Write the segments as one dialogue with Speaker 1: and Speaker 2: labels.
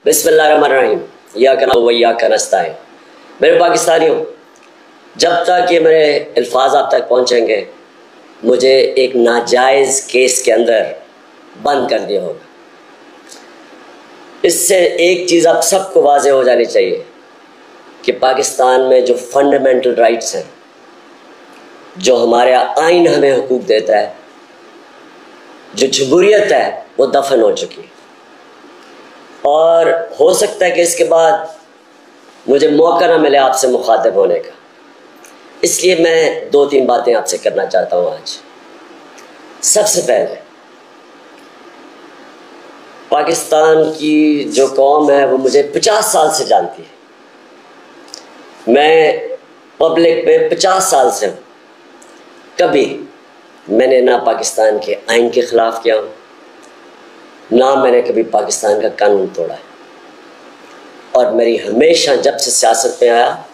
Speaker 1: बिस्मिल्लाहिर्रहमानिर्रहीम। या कना वैया का नस्ताइन। मेरे पाकिस्तानियों, जब तक ये मेरे अल्फाज आप तक पहुँचेंगे, मुझे एक नाजायज़ केस के अंदर बंद कर दिया होगा। इससे एक चीज़ आप सबको वाज़ेह हो जानी चाहिए कि पाकिस्तान में जो फंडामेंटल राइट्स हैं, जो हमारा आइन हमें हुकूक देता है, जो जमहूरियत है, वो दफन हो चुकी है। और हो सकता है कि इसके बाद मुझे मौका ना मिले आपसे मुखातिब होने का, इसलिए मैं 2-3 बातें आपसे करना चाहता हूँ आज। सबसे पहले, पाकिस्तान की जो कौम है वो मुझे 50 साल से जानती है। मैं पब्लिक में 50 साल से हूँ। कभी मैंने ना पाकिस्तान के आइन के ख़िलाफ़ किया हूँ, ना मैंने कभी पाकिस्तान का कानून तोड़ा है। और मेरी हमेशा, जब से सियासत में आया,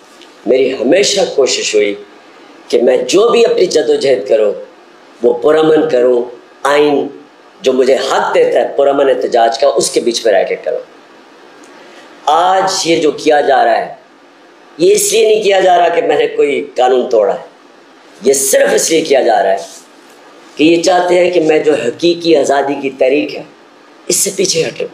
Speaker 1: मेरी हमेशा कोशिश हुई कि मैं जो भी अपनी जद्दोजहद करूँ वो पुरअमन करूँ, आइन जो मुझे हक देता है पुरअमन एहतजाज का, उसके बीच में रह के करूँ। आज ये जो किया जा रहा है, ये इसलिए नहीं किया जा रहा कि मैंने कोई कानून तोड़ा है, ये सिर्फ इसलिए किया जा रहा है कि ये चाहते हैं कि मैं जो हकीकी आज़ादी की तहरीक है, इससे पीछे हटूँ।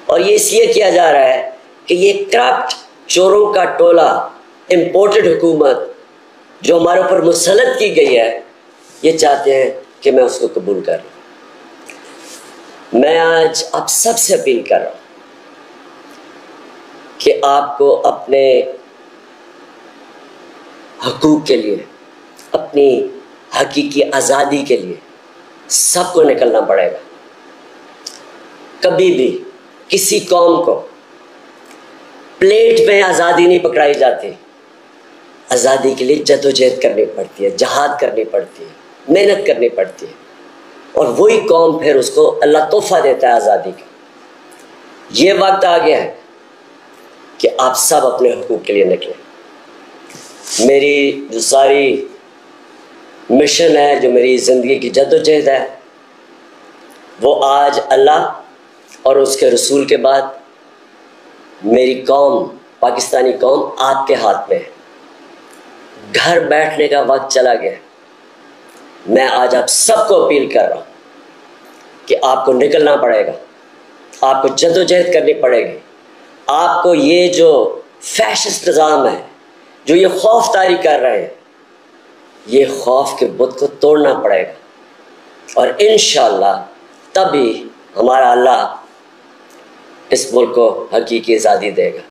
Speaker 1: और ये इसलिए किया जा रहा है कि ये करप्ट चोरों का टोला, इम्पोर्टेड हुकूमत जो हमारे ऊपर मुसल्लत की गई है, ये चाहते हैं कि मैं उसको कबूल कर लूँ। मैं आज आप सबसे अपील कर रहा हूँ कि आपको अपने हकूक़ के लिए, अपनी हकीकी आज़ादी के लिए सबको निकलना पड़ेगा। कभी भी किसी कौम को प्लेट में आज़ादी नहीं पकड़ाई जाती। आज़ादी के लिए जद्दोजहद करनी पड़ती है, जहाद करनी पड़ती है, मेहनत करनी पड़ती है, और वही कौम फिर उसको अल्लाह तोहफा देता है आज़ादी का। ये वक्त आ गया है कि आप सब अपने हुकूक के लिए निकलें। मेरी जो सारी मिशन है, जो मेरी ज़िंदगी की जद्दोजहद है, वो आज अल्लाह और उसके रसूल के बाद मेरी कौम, पाकिस्तानी कौम आपके हाथ में है। घर बैठने का वक्त चला गया। मैं आज आप सबको अपील कर रहा हूँ कि आपको निकलना पड़ेगा, आपको जद्दोजहद करनी पड़ेगी। आपको ये जो फैशिस्ट निज़ाम है, जो ये खौफ तारी कर रहे हैं, ये खौफ के बुत को तोड़ना पड़ेगा। और इंशाअल्लाह तभी हमारा अल्लाह इस मुल्क को हकीकी आज़ादी देगा।